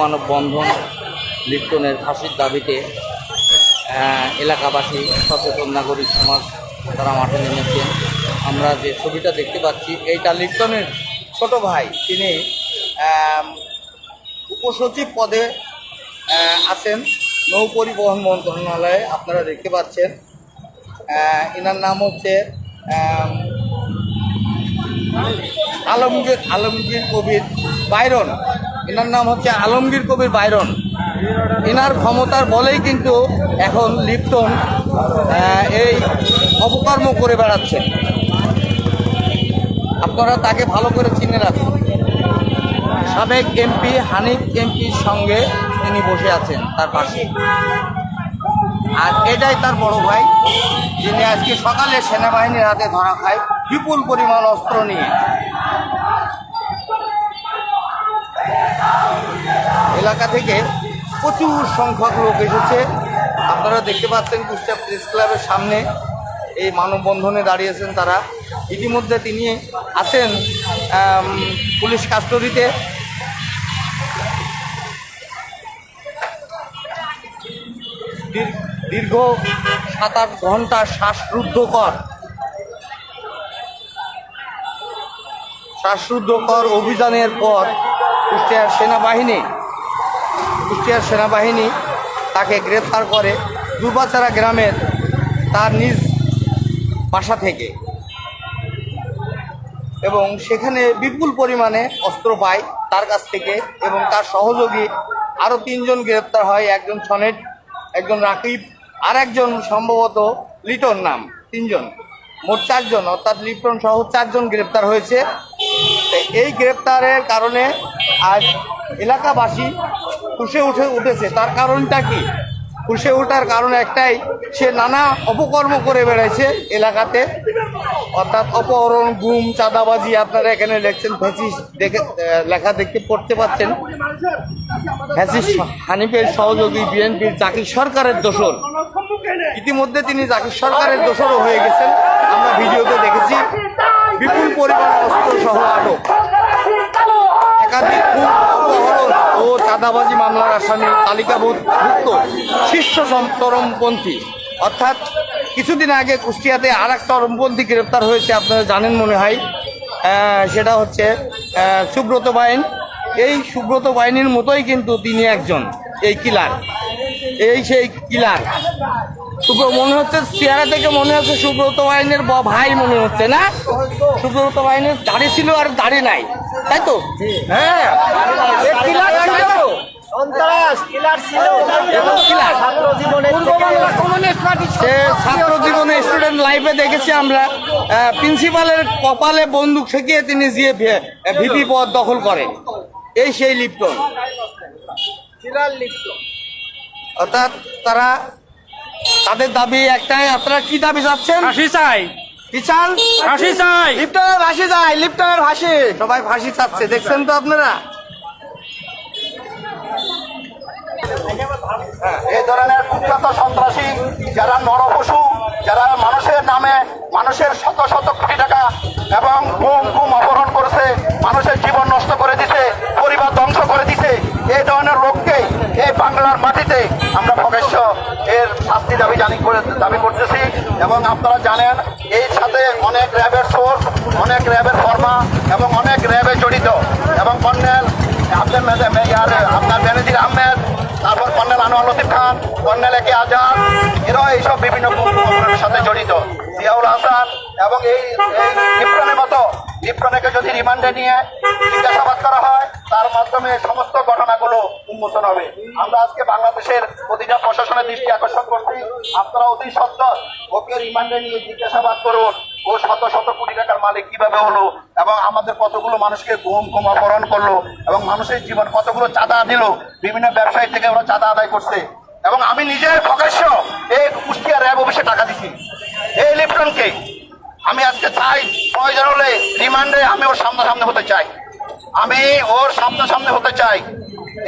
মানববন্ধন লিপ্টনের ফাঁসির দাবিতে এলাকাবাসী সচেতন নাগরিক সমাজ তারা মাঠে নেমেছেন। আমরা যে ছবিটা দেখতে পাচ্ছি এইটা লিপ্টনের ছোট ভাই, তিনি উপসচিব পদে আছেন নৌ পরিবহন মন্ত্রণালয়ে। আপনারা দেখতে পাচ্ছেন এনার নাম হচ্ছে আলমগীর কবির বাইরন। এনার নাম হচ্ছে আলমগীর কবির বাইরন। এনার ক্ষমতার বলেই কিন্তু এখন লিপ্টন এই অপকর্ম করে বেড়াচ্ছে। আপনারা তাকে ভালো করে চিনে রাখুন। সাবেক এমপি হানিফ এমপির সঙ্গে তিনি বসে আছেন তার পাশে, আর এটাই তার বড় ভাই, যিনি আজকে সকালে সেনাবাহিনীর হাতে ধরা খায় বিপুল পরিমাণ অস্ত্র নিয়ে। এলাকা থেকে প্রচুর সংখ্যক লোক এসেছে। আপনারা দেখতে পাচ্ছেন কুষ্টিয়া প্রেস ক্লাবের সামনে এই মানববন্ধনে দাঁড়িয়েছেন তারা। ইতিমধ্যে তিনি আছেন পুলিশ কাস্টডিতে। দীর্ঘ 7-8 ঘন্টা শ্বাসরুদ্ধকর অভিযানের পর কুষ্টিয়ার সেনাবাহিনী তাকে গ্রেফতার করে দুবাচারা গ্রামের তার নিজ বাসা থেকে, এবং সেখানে বিপুল পরিমাণে অস্ত্র পায় তার কাছ থেকে, এবং তার সহযোগী আরও 3 জন গ্রেপ্তার হয়। একজন সনেট, একজন রাকিব, আর একজন সম্ভবত লিটন নাম। 3 জন, মোট 4 জন, অর্থাৎ লিটন সহ 4 জন গ্রেপ্তার হয়েছে। এই গ্রেপ্তারের কারণে আজ এলাকাবাসী ফুঁসে উঠেছে। তার কারণটা কি? ফুঁসে ওঠার কারণ একটাই, সে নানা অপকর্ম করে বেড়াইছে এলাকাতে, অর্থাৎ অপহরণ, গুম, চাঁদাবাজি। আপনারা এখানে দেখছেন ফ্যাসিস্ট লেখা দেখতে পড়তে পাচ্ছেন। ফ্যাসিস্ট হানিফের সহযোগী বিএনপির জাকির সরকারের দোসর। ইতিমধ্যে তিনি জাকির সরকারের দোসরও হয়ে গেছেন, আমরা ভিডিওতে দেখেছি। বিপুল পরিমাণ অস্ত্র সহ আটক, একাধিক খুন, অপহরণ ও চাঁদাবাজি মামলার আসামি তালিকাভুক্ত শীর্ষ চরমপন্থী। অর্থাৎ কিছুদিন আগে কুষ্টিয়াতে আর এক চরমপন্থী গ্রেপ্তার হয়েছে, আপনারা জানেন মনে হয়। সেটা হচ্ছে সুব্রত বাইন। এই সুব্রত বাইনের মতোই কিন্তু তিনি একজন এই কিলার, সেই কিলার। মনে হচ্ছে চেহারা থেকে মনে হচ্ছে সুব্রত বাইনের ভাই মনে হচ্ছে না? সুব্রত বাইনের দাড়ি ছিল আর দাড়ি নাই, তাই তো? হ্যাঁ, ছাত্র জীবনে স্টুডেন্ট লাইফে দেখেছি আমরা, প্রিন্সিপালের কপালে বন্দুক ঠেকিয়ে তিনি যে ভিপি পদ দখল করেন, এই সেই লিপ্টন। অর্থাৎ তাদের দাবি একটাই। আপনারা কি দাবি চাচ্ছেন? ফাঁসি চাই, ফাঁসি চাই, লিপ্টনের ফাঁসি চাই, লিপ্টনের ফাঁসি। সবাই ফাঁসি চাচ্ছে, দেখছেন তো আপনারা। এই ধরনের কুখ্যাত সন্ত্রাসী যারা নরপশু, যারা মানুষের নামে মানুষের শত শত কোটি টাকা এবং গুম অপহরণ করেছে, মানুষের জীবন নষ্ট করে দিছে, পরিবার ধ্বংস করে দিছে, এই ধরনের লোককে এই বাংলার মাটিতে আমরা প্রকাশ্য এর শাস্তি দাবি করতেছি। এবং আপনারা জানেন এর সাথে অনেক র্যাবের সোর্স, অনেক র্যাবের ফর্মা এবং অনেক র্যাবে জড়িত, এবং কর্নেল আপনার বেনজির আহমেদ, তারপর কর্নেল আনোয়ার লতিফ খান, কর্নেল একে আজাদ, এরাও এইসব বিভিন্ন অপরাধের সাথে জড়িত। জিয়াউল হাসান এবং এই লিপ্টনের মতো লিপ্টনকে যদি রিমান্ডে নিয়ে জিজ্ঞাসাবাদ করা হয়, তার মাধ্যমে সমস্ত ঘটনাগুলো উন্মোচন হবে। আমরা আজকে বাংলাদেশের প্রতিটা প্রশাসনের দৃষ্টি আকর্ষণ করছি, আপনারা অতি সত্বর ওকে রিমান্ডে নিয়ে জিজ্ঞাসাবাদ করুন। ও শত শত কোটি টাকার মালিক কিভাবে হলো, এবং আমাদের কতগুলো মানুষকে গুম অপহরণ করলো, এবং মানুষের জীবন কতগুলো চাঁদা দিল, বিভিন্ন ব্যবসায়ী থেকে ওরা চাঁদা আদায় করছে। এবং আমি নিজের প্রকাশ্য এই কুষ্টিয়া র্যাব অফিসে টাকা দিছি এই লিপ্টনকে। আমি আজকে চাই প্রয়োজন হলে রিমান্ডে আমি ওর সামনাসামনি হতে চাই, আমি ওর সামনাসামনি হতে চাই।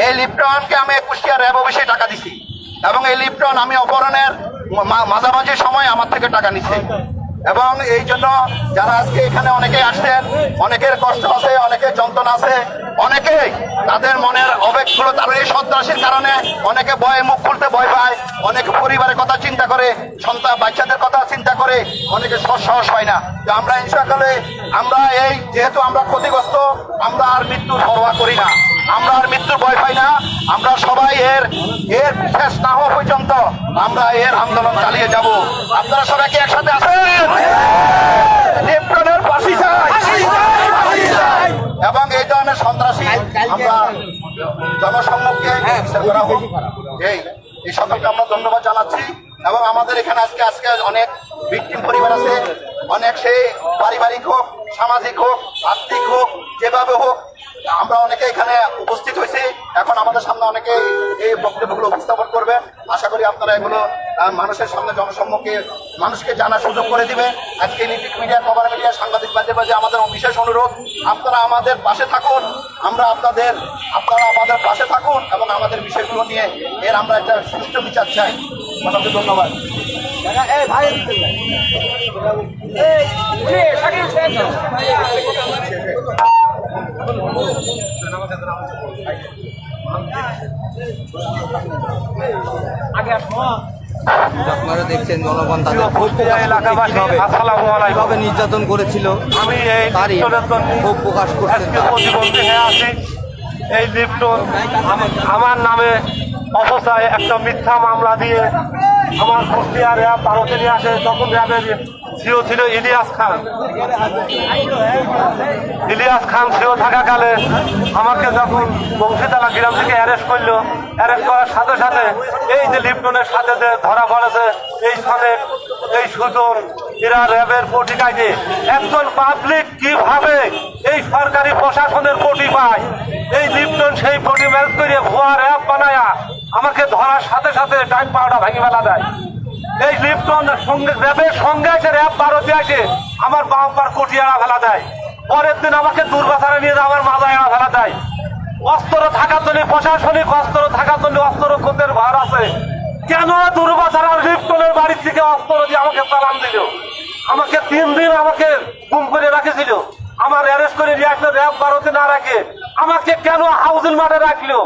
এই লিপ্টনকে আমি কুষ্টিয়া র্যাব অফিসে টাকা দিছি, এবং এই লিপ্টন আমি অপহরণের মাঝামাঝি সময় আমার থেকে টাকা নিচ্ছে। এবং এই জন্য যারা আজকে এখানে অনেকেই আসছেন, অনেকের কষ্ট আছে, অনেকের যন্ত্রণা পরিবর্তন আছে। অনেকে তাদের মনের আবেগগুলো তার এই সন্ত্রাসীর কারণে অনেকে ভয়ে মুখ খুলতে ভয় পায়, অনেকে পরিবারের কথা চিন্তা করে, সন্তান বাচ্চাদের কথা চিন্তা করে, অনেকে সাহস হয় না। তো আমরা ইনশাআল্লাহ আমরা এই যেহেতু আমরা ক্ষতিগ্রস্ত, আমরা আর মৃত্যুর পরোয়া করি না, আমরা আর মৃত্যুর ভয় পাই না। আমরা সবাই এর শেষ না হওয়া পর্যন্ত আমরা এর আন্দোলন চালিয়ে যাব। আপনারা সবাই কি একসাথে আছেন? লিপ্টনের ফাঁসি চাই এবং এই ধরনের সন্ত্রাসী আমরা জনসম্মুখে বিচার করা হোক। এই সকলকে আমরা ধন্যবাদ জানাচ্ছি। এবং আমাদের এখানে আজকে অনেক ভিকটিম পরিবার আছে, অনেক সেই পারিবারিক হোক, সামাজিক হোক, আর্থিক হোক, যেভাবে হোক আমরা অনেকে এখানে উপস্থিত হয়েছি। এখন আমাদের সামনে অনেকে এই বক্তব্যগুলো উপস্থাপন করবে। আশা করি আপনারা এগুলো মানুষের সামনে জনসম্মুখে মানুষকে জানার সুযোগ করে দিবে। আজকে ইলেকট্রিক মিডিয়া, কভার মিডিয়া, সাংবাদিক মাঝে আমাদের বিশেষ অনুরোধ, আপনারা আমাদের পাশে থাকুন। আপনারা আমাদের পাশে থাকুন এবং আমাদের বিষয়গুলো নিয়ে আমরা একটা সুষ্ঠু বিচার চাই। আপনাকে ধন্যবাদ। আপনারা দেখছেন জনগণ তাদের এলাকাবাসী কিভাবে নির্যাতন করেছিল, আমি এই তারই ক্ষোভ প্রকাশ করছেন তারা। প্রতিবন্ধী হয়ে আছি। এই লিপ্টন আমার নামে অবস্থায় একটা মিথ্যা মামলা দিয়ে আমার কুষ্টিয়া র্যাব ভারতে নিয়ে আসে। তখন র্যাবের সিও ছিল ইলিয়াস খান। ইলিয়াস খান সিও থাকাকালে আমাকে যখন বংশীতলা গ্রাম থেকে অ্যারেস্ট করলো, অ্যারেস্ট করার সাথে সাথে এই যে লিপ্টনের সাথে যে ধরা পড়েছে এই সনেক, এই সুজন, এরা র্যাবের পটিকাইতে একজন পাবলিক কিভাবে এই সরকারি প্রশাসনের পটি পায়, এই লিপ্টন সেই পটি ম্যানেজ করে ভুয়া র্যাব বানায়া আমাকে ধরার সাথে সাথে টাইম পাওয়াটা ভেঙে ফেলা দেয়। এই লিপ্টন সঙ্গে র্যাবের সঙ্গে এসে র্যাব ভারতে আসে আমার বাম্পার কটিয়ারা ফেলা দেয়। পরের দিন আমাকে দুর্বাসারে নিয়ে আমার মাথা এড়া ফেলা দেয়। অস্ত্র থাকার জন্য, প্রশাসনিক অস্ত্র থাকার জন্য অস্ত্র খোঁজের ভার আছে। কেন দুর্বাসার লিপ্টনের বাড়ির থেকে অস্ত্র দিয়ে আমাকে চালান দিল? আমাকে 3 দিন আমাকে গুম করে রাখেছিল। আমার অ্যারেস্ট করে নিয়ে আসলো র্যাব ভারতে না রাখে আমাকে কেন হাউজিং মাঠে রাখলো?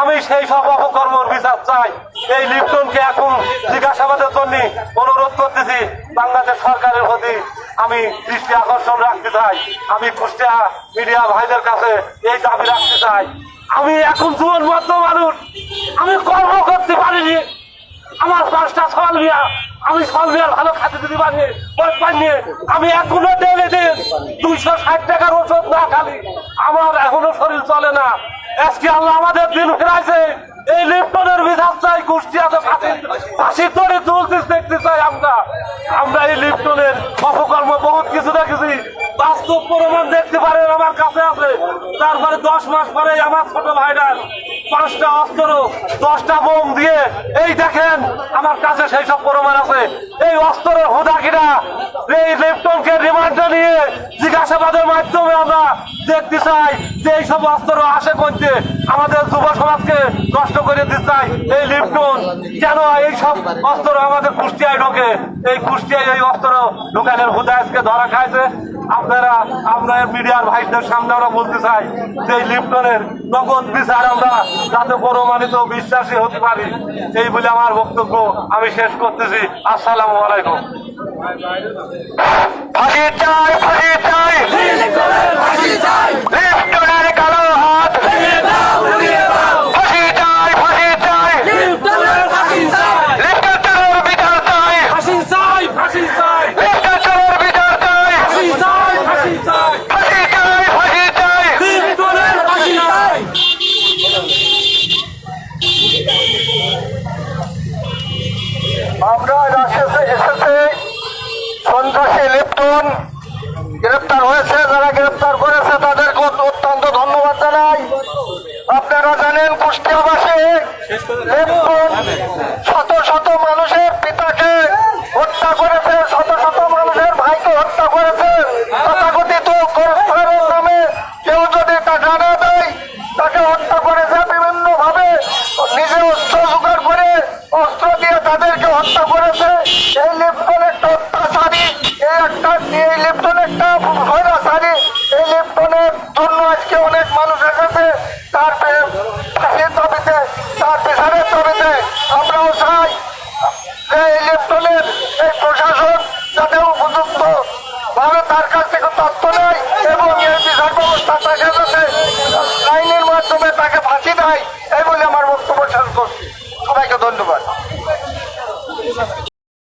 আমি সেই সব অপকর্মর বিচার চাই। এই লিপ্টনকে এখন জিজ্ঞাসাবাদের জন্য অনুরোধ করতেছি। বাংলাদেশ সরকারের প্রতি আমি দৃষ্টি আকর্ষণ রাখতে চাই। আমি কুষ্টিয়া মিডিয়া ভাইদের কাছে এই দাবি রাখতে চাই। আমি এখন জীবনবদ্ধ মানুষ, আমি কর্ম করতে পারিনি। আমার 5টা সলভিয়া, আমি সলভিয়ার ভালো খাতে দিতে পারিনি। আমি এখনো ডেলে দিন 260 টাকার ওষুধ না খালি আমার এখনো শরীর চলে না। আজকে আল্লাহ আমাদের দিন ফেরাইছে। এই লিপ্টনের বিচার চাই। কুষ্টিয়াতে ফাঁসির দড়ি তুলতে দেখতে চাই আমরা এই লিপ্টনের অপকর্ম বহুত কিছু দেখেছি। বাস্তব প্রমাণ দেখতে পারেন আমার কাছে আছে। তারপরে 10 মাস পরে আমার ছোট ভাইটার 5টা অস্ত্র, 10টা বোম দিয়ে এই দেখেন আমার কাছে সেই সব প্রমাণ আছে। এই অস্ত্রের হুদাকিরা এই লিপ্টনকে রিমান্ডে নিয়ে জিজ্ঞাসাবাদের মাধ্যমে আমরা দেখতে চাই যে এই সব অস্ত্র আসে করতে আমাদের যুব সমাজকে নষ্ট করে দিতে চাই। এই লিপ্টন কেন এই সব অস্ত্র আমাদের কুষ্টিয়ায় ঢোকে? এই কুষ্টিয়ায় এই অস্ত্র ঢোকানোর হুদা আজকে ধরা খাইছে। আপনার মিডিয়ার ভাইদের সামনে আমরা বলতে চাই যে এই লিপ্টনের নগদ বিচার আমরা যাতে প্রমাণিত বিশ্বাসী হতে পারি। এই বলে আমার বক্তব্য আমি শেষ করতেছি। আসসালামু আলাইকুম। ফাঁসি চাই, ফাঁসি চাই, লিপ্টনের কালো হাত, ফাঁসি চাই, ফাঁসি চাই, লিপ্টনের বিচার চাই, ফাঁসি চাই, ফাঁসি চাই, লিপ্টনের বিচার চাই, ফাঁসি চাই, ফাঁসি চাই, ফাঁসি চাই, ফাঁসি চাই। লিপ্টনের ফাঁসি চাই। আমরা এসেছে সন্ত্রাসী লিপ্টন গ্রেপ্তার হয়েছে। যারা গ্রেপ্তার করেছে তাদেরকে অত্যন্ত ধন্যবাদ জানাই। আপনারা জানেন কুষ্টিয়াবাসী লিপ্টন শত শত মানুষের পিতাকে হত্যা করেছে, শত শত মানুষের ভাইকে হত্যা করেছে। তথাকথিত কর্মচারীর নামে কেউ যদি টাকা না দেয় তাকে হত্যা করেছে বিভিন্ন ভাবে। নিজে অস্ত্র জোগাড় করে অস্ত্র দিয়ে তাদেরকে হত্যা করেছে। এই লিপ্টন একটা অত্যাচারী, এই লিপ্টন একটা